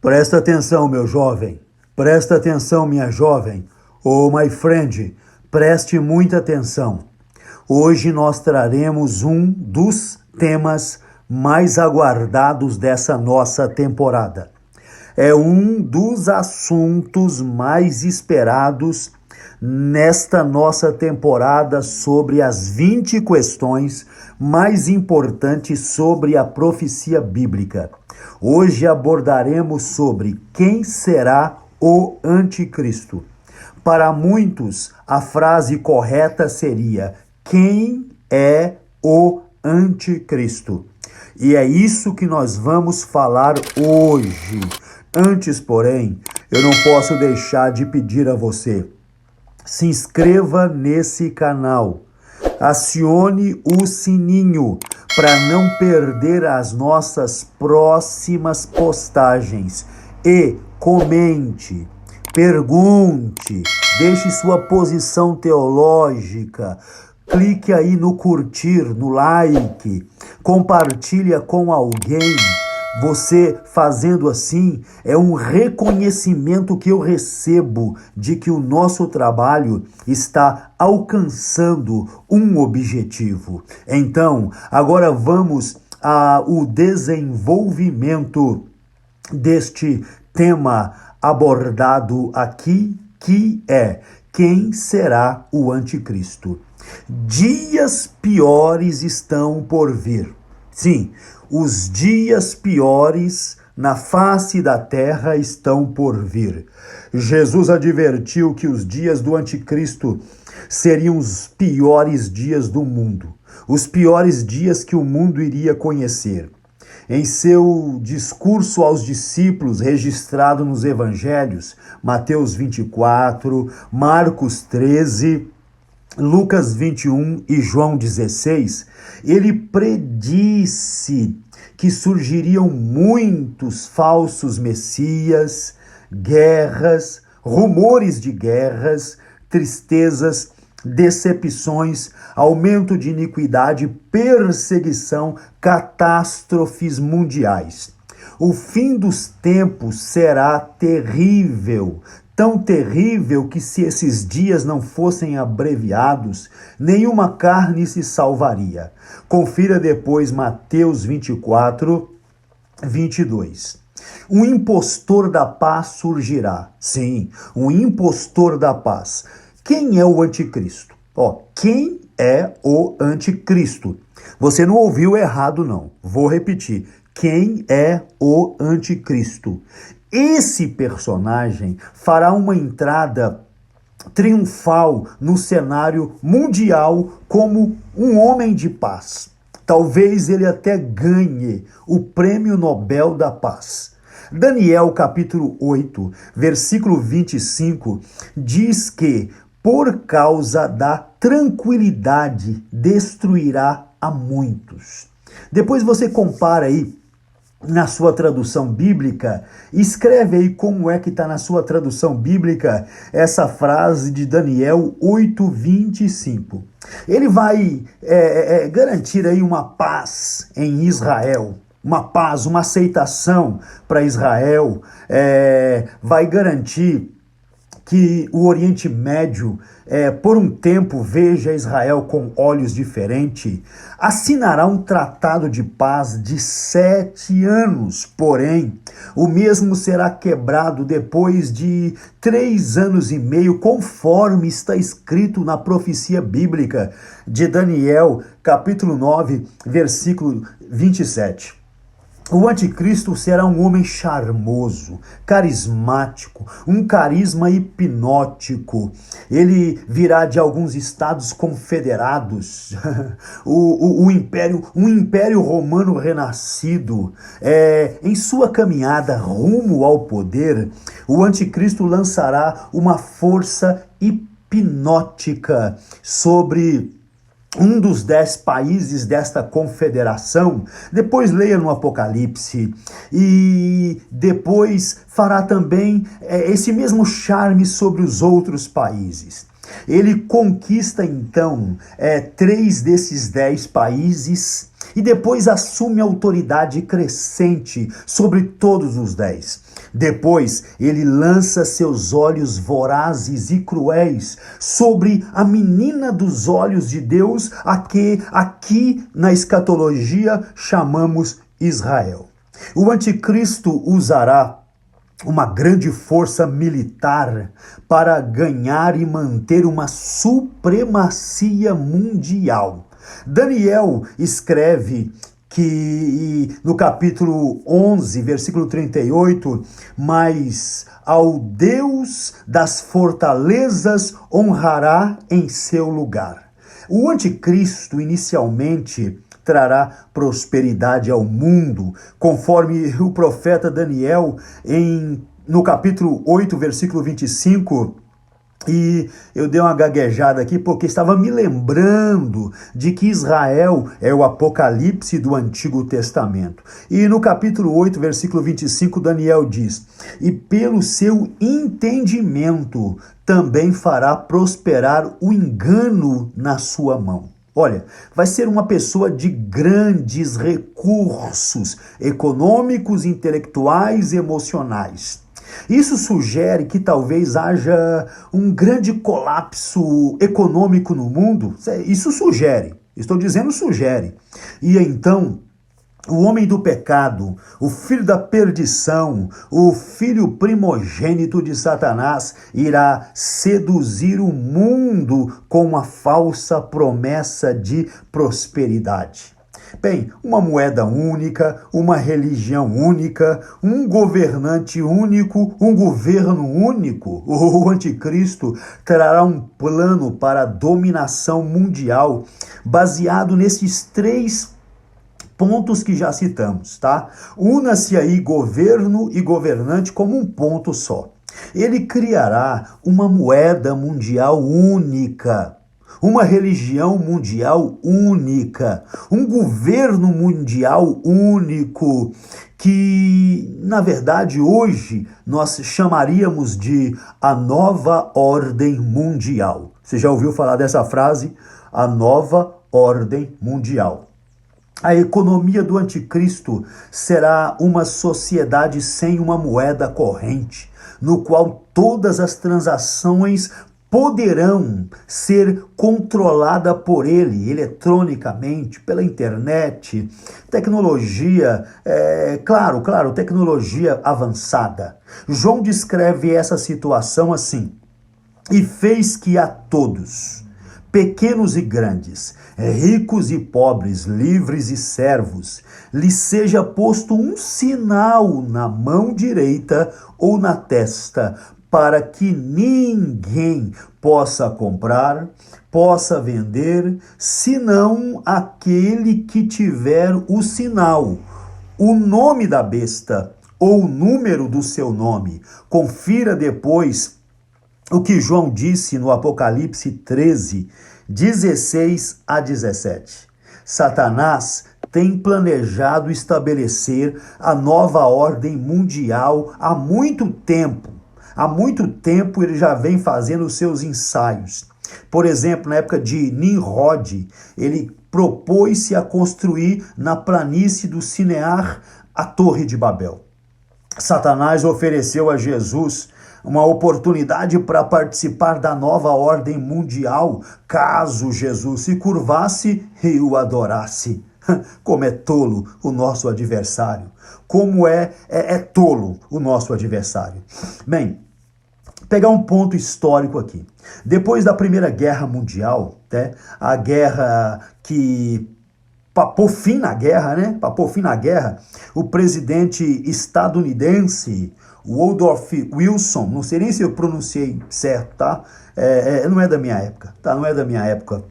Presta atenção, meu jovem. Presta atenção, minha jovem. Oh, my friend, preste muita atenção. Hoje nós traremos um dos temas mais aguardados dessa nossa temporada. É um dos assuntos mais esperados nesta nossa temporada sobre as 20 questões mais importantes sobre a profecia bíblica. Hoje abordaremos sobre quem será o anticristo. Para muitos, a frase correta seria: quem é o anticristo? E é isso que nós vamos falar hoje. Antes, porém, eu não posso deixar de pedir a você: se inscreva nesse canal, acione o sininho para não perder as nossas próximas postagens e comente, pergunte, deixe sua posição teológica, clique aí no curtir, no like, compartilha com alguém. Você fazendo assim é um reconhecimento que eu recebo de que o nosso trabalho está alcançando um objetivo. Então, agora vamos ao desenvolvimento deste tema abordado aqui, que é: quem será o anticristo? Dias piores estão por vir. Sim, os dias piores na face da terra estão por vir. Jesus advertiu que os dias do anticristo seriam os piores dias do mundo, os piores dias que o mundo iria conhecer. Em seu discurso aos discípulos, registrado nos evangelhos, Mateus 24, Marcos 13, Lucas 21 e João 16, ele predisse que surgiriam muitos falsos messias, guerras, rumores de guerras, tristezas, decepções, aumento de iniquidade, perseguição, catástrofes mundiais. O fim dos tempos será terrível, tão terrível que, se esses dias não fossem abreviados, nenhuma carne se salvaria. Confira depois Mateus 24, 22. Um impostor da paz surgirá. Sim, um impostor da paz. Quem é o anticristo? Quem é o anticristo? Você não ouviu errado, não. Vou repetir. Quem é o anticristo? Esse personagem fará uma entrada triunfal no cenário mundial como um homem de paz. Talvez ele até ganhe o Prêmio Nobel da Paz. Daniel capítulo 8, versículo 25, diz que por causa da tranquilidade destruirá a muitos. Depois você compara aí na sua tradução bíblica, escreve aí como é que está na sua tradução bíblica essa frase de Daniel 8:25. Ele vai garantir aí uma paz em Israel, uma paz, uma aceitação para Israel, vai garantir que o Oriente Médio, por um tempo, veja Israel com olhos diferentes, assinará um tratado de paz de 7 anos, porém, o mesmo será quebrado depois de 3 anos e meio, conforme está escrito na profecia bíblica de Daniel, capítulo 9, versículo 27. O anticristo será um homem charmoso, carismático, um carisma hipnótico. Ele virá de alguns estados confederados, um império romano renascido. Em sua caminhada rumo ao poder, o anticristo lançará uma força hipnótica sobre um dos 10 países desta confederação. Depois leia no Apocalipse, e depois fará também esse mesmo charme sobre os outros países. Ele conquista então 3 desses 10 países e depois assume autoridade crescente sobre todos os 10. Depois, ele lança seus olhos vorazes e cruéis sobre a menina dos olhos de Deus, a que aqui na escatologia chamamos Israel. O anticristo usará uma grande força militar para ganhar e manter uma supremacia mundial. Daniel escreve que no capítulo 11, versículo 38, mas ao Deus das fortalezas honrará em seu lugar. O anticristo inicialmente trará prosperidade ao mundo, conforme o profeta Daniel no capítulo 8, versículo 25, e eu dei uma gaguejada aqui porque estava me lembrando de que Israel é o Apocalipse do Antigo Testamento. E no capítulo 8, versículo 25, Daniel diz: e pelo seu entendimento também fará prosperar o engano na sua mão. Olha, vai ser uma pessoa de grandes recursos econômicos, intelectuais e emocionais. Isso sugere que talvez haja um grande colapso econômico no mundo. Isso sugere, estou dizendo sugere. E então, o homem do pecado, o filho da perdição, o filho primogênito de Satanás, irá seduzir o mundo com uma falsa promessa de prosperidade. Bem, uma moeda única, uma religião única, um governante único, um governo único. O anticristo trará um plano para a dominação mundial baseado nesses três pontos que já citamos, tá? Una-se aí governo e governante como um ponto só. Ele criará uma moeda mundial única, uma religião mundial única, um governo mundial único, que, na verdade, hoje nós chamaríamos de a nova ordem mundial. Você já ouviu falar dessa frase? A nova ordem mundial. A economia do anticristo será uma sociedade sem uma moeda corrente, no qual todas as transações poderão ser controladas por ele, eletronicamente, pela internet, tecnologia, claro, tecnologia avançada. João descreve essa situação assim: e fez que a todos, pequenos e grandes, ricos e pobres, livres e servos, lhes seja posto um sinal na mão direita ou na testa, para que ninguém possa comprar, possa vender, senão aquele que tiver o sinal, o nome da besta ou o número do seu nome. Confira depois o que João disse no Apocalipse 13, 16 a 17. Satanás tem planejado estabelecer a nova ordem mundial há muito tempo. Há muito tempo ele já vem fazendo os seus ensaios. Por exemplo, na época de Nimrod, ele propôs-se a construir na planície do Sinear a Torre de Babel. Satanás ofereceu a Jesus uma oportunidade para participar da nova ordem mundial, caso Jesus se curvasse e o adorasse. Como é tolo o nosso adversário. Como é tolo o nosso adversário. Bem, pegar um ponto histórico aqui. Depois da Primeira Guerra Mundial, a guerra que papou fim na guerra, o presidente estadunidense Woodrow Wilson, não sei nem se eu pronunciei certo, tá? Não é da minha época, tá? Não é da minha época.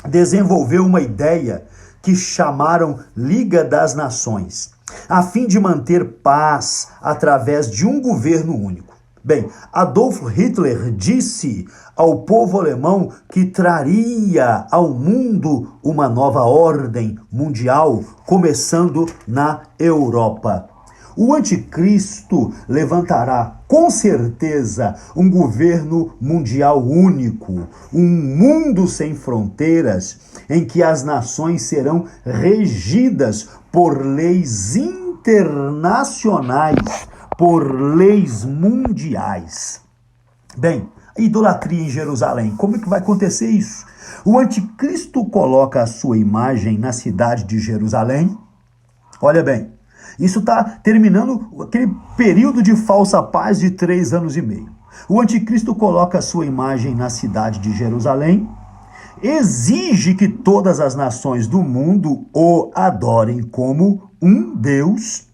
Desenvolveu uma ideia que chamaram Liga das Nações, a fim de manter paz através de um governo único. Bem, Adolf Hitler disse ao povo alemão que traria ao mundo uma nova ordem mundial, começando na Europa. O anticristo levantará, com certeza, um governo mundial único, um mundo sem fronteiras, em que as nações serão regidas por leis internacionais, por leis mundiais. Bem, a idolatria em Jerusalém, como é que vai acontecer isso? O anticristo coloca a sua imagem na cidade de Jerusalém. Olha bem, isso está terminando aquele período de falsa paz de 3 anos e meio. O anticristo coloca a sua imagem na cidade de Jerusalém, exige que todas as nações do mundo o adorem como um Deus,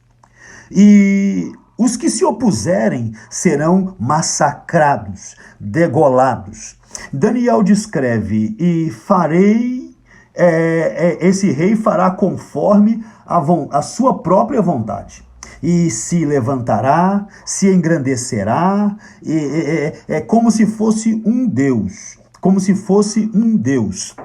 e os que se opuserem serão massacrados, degolados. Daniel descreve: e farei, esse rei fará conforme a sua própria vontade. E se levantará, se engrandecerá, é como se fosse um Deus. Como se fosse um Deus.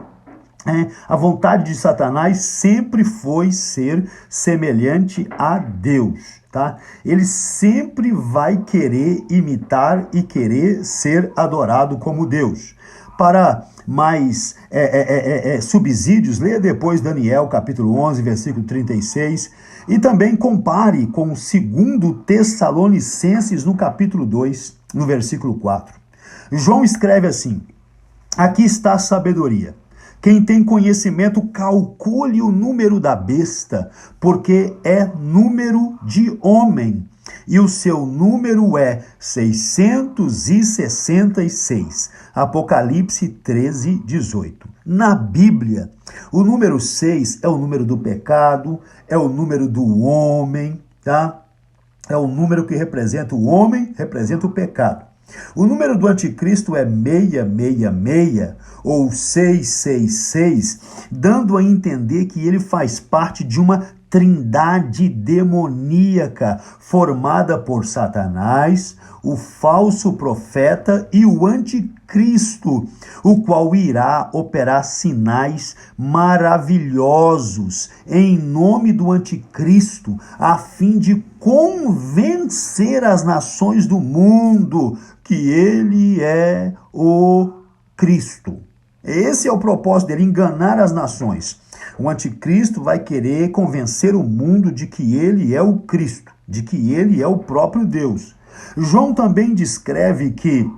A vontade de Satanás sempre foi ser semelhante a Deus, tá? Ele sempre vai querer imitar e querer ser adorado como Deus. Para mais subsídios, leia depois Daniel, capítulo 11, versículo 36, e também compare com o 2 Tessalonicenses, no capítulo 2, no versículo 4. João escreve assim: aqui está a sabedoria. Quem tem conhecimento, calcule o número da besta, porque é número de homem, e o seu número é 666. Apocalipse 13, 18. Na Bíblia, o número 6 é o número do pecado, é o número do homem, tá? É o número que representa o homem, representa o pecado. O número do anticristo é 666 ou 666, dando a entender que ele faz parte de uma trindade demoníaca formada por Satanás, o falso profeta e o anticristo, o qual irá operar sinais maravilhosos em nome do anticristo, a fim de convencer as nações do mundo que ele é o Cristo. Esse é o propósito dele, enganar as nações. O anticristo vai querer convencer o mundo de que ele é o Cristo, de que ele é o próprio Deus. João também descreve que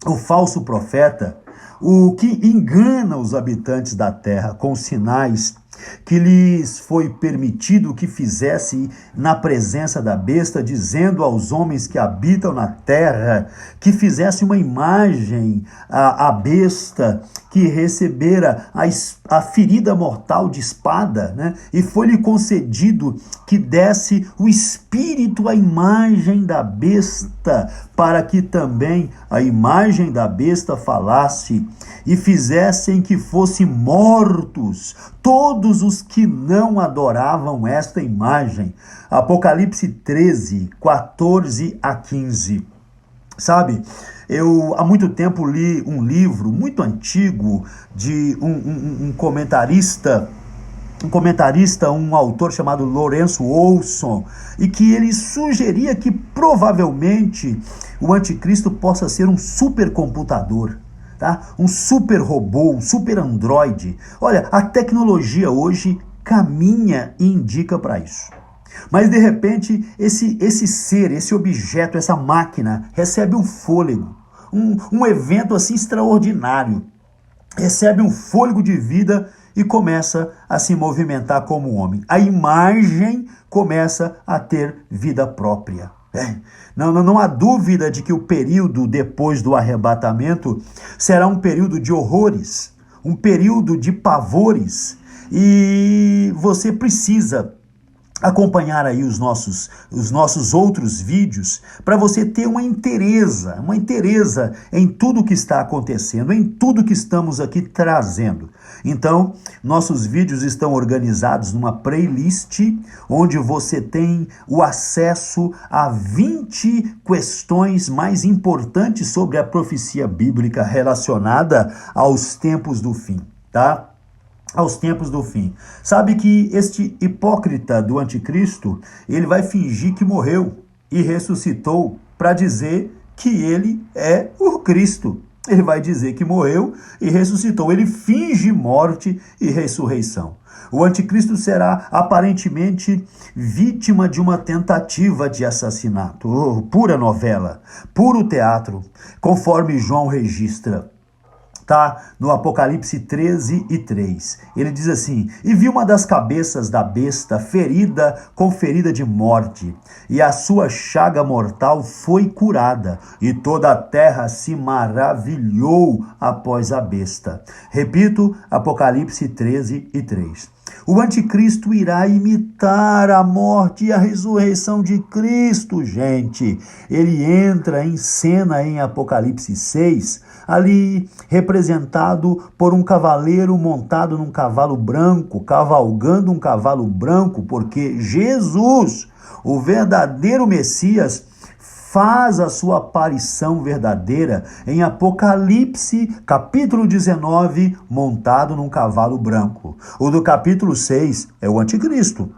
o falso profeta, o que engana os habitantes da terra com sinais que lhes foi permitido que fizesse na presença da besta, dizendo aos homens que habitam na terra que fizesse uma imagem à besta que recebera a ferida mortal de espada, né? E foi-lhe concedido que desse o espírito à imagem da besta, para que também a imagem da besta falasse, e fizessem que fossem mortos todos os que não adoravam esta imagem. Apocalipse 13, 14 a 15. Sabe, eu há muito tempo li um livro muito antigo de um comentarista, um autor chamado Lawrence Olson, e que ele sugeria que provavelmente o anticristo possa ser um supercomputador. Tá? Um super robô, um super androide. Olha, a tecnologia hoje caminha e indica para isso. Mas de repente, esse ser, esse objeto, essa máquina, recebe um fôlego, um evento assim extraordinário. Recebe um fôlego de vida e começa a se movimentar como homem. A imagem começa a ter vida própria. Não há dúvida de que o período depois do arrebatamento será um período de horrores, um período de pavores, e você precisa acompanhar aí os nossos outros vídeos para você ter uma inteireza em tudo que está acontecendo, em tudo que estamos aqui trazendo. Então, nossos vídeos estão organizados numa playlist onde você tem o acesso a 20 questões mais importantes sobre a profecia bíblica relacionada aos tempos do fim, tá? Aos tempos do fim. Sabe que este hipócrita do anticristo, ele vai fingir que morreu e ressuscitou para dizer que ele é o Cristo. Ele vai dizer que morreu e ressuscitou. Ele finge morte e ressurreição. O anticristo será aparentemente vítima de uma tentativa de assassinato. Oh, pura novela, puro teatro, conforme João registra. Tá no Apocalipse 13:3. Ele diz assim: e vi uma das cabeças da besta ferida com ferida de morte, e a sua chaga mortal foi curada, e toda a terra se maravilhou após a besta. Repito, Apocalipse 13:3. O anticristo irá imitar a morte e a ressurreição de Cristo, gente. Ele entra em cena em Apocalipse 6, ali representado por um cavaleiro montado num cavalo branco, cavalgando um cavalo branco, porque Jesus, o verdadeiro Messias, faz a sua aparição verdadeira em Apocalipse, capítulo 19, montado num cavalo branco. O do capítulo 6 é o anticristo.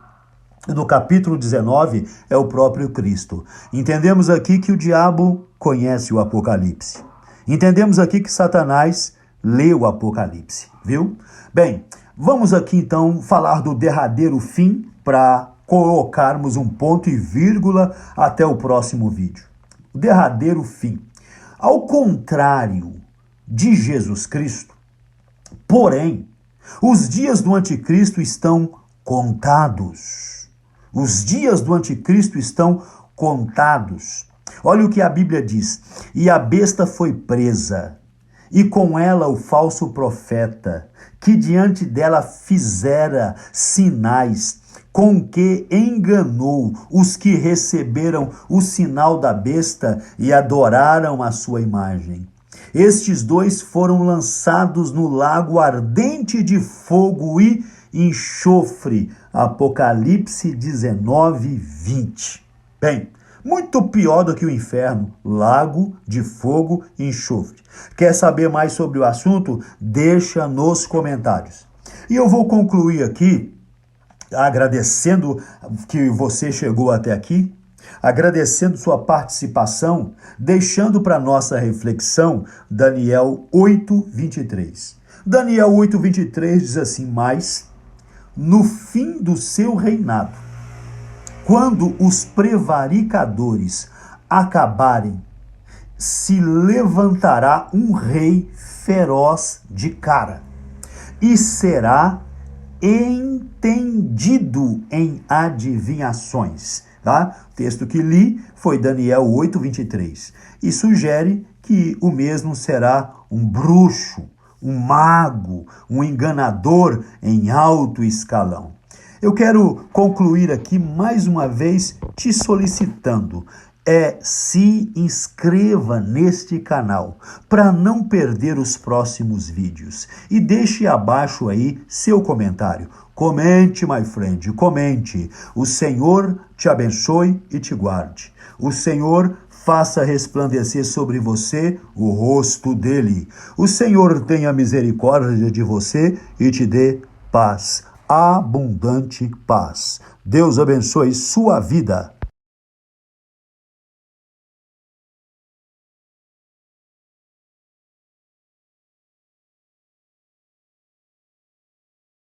O do capítulo 19 é o próprio Cristo. Entendemos aqui que o diabo conhece o Apocalipse. Entendemos aqui que Satanás lê o Apocalipse, viu? Bem, vamos aqui então falar do derradeiro fim para colocarmos um ponto e vírgula até o próximo vídeo. O derradeiro fim. Ao contrário de Jesus Cristo, porém, os dias do anticristo estão contados. Os dias do anticristo estão contados. Olha o que a Bíblia diz: e a besta foi presa, e com ela o falso profeta, que diante dela fizera sinais, com que enganou os que receberam o sinal da besta e adoraram a sua imagem. Estes dois foram lançados no lago ardente de fogo e enxofre. Apocalipse 19:20. Bem, muito pior do que o inferno, lago de fogo e enxofre. Quer saber mais sobre o assunto? Deixa nos comentários. E eu vou concluir aqui agradecendo que você chegou até aqui, agradecendo sua participação, deixando para nossa reflexão Daniel 8:23. Daniel 8:23 diz assim: mas no fim do seu reinado, quando os prevaricadores acabarem, se levantará um rei feroz de cara e será entendido em adivinhações. Tá? O texto que li foi Daniel 8:23 e sugere que o mesmo será um bruxo, um mago, um enganador em alto escalão. Eu quero concluir aqui mais uma vez te solicitando, se inscreva neste canal para não perder os próximos vídeos e deixe abaixo aí seu comentário. Comente, my friend, comente. O Senhor te abençoe e te guarde. O Senhor faça resplandecer sobre você o rosto dele. O Senhor tenha misericórdia de você e te dê paz, abundante paz. Deus abençoe sua vida.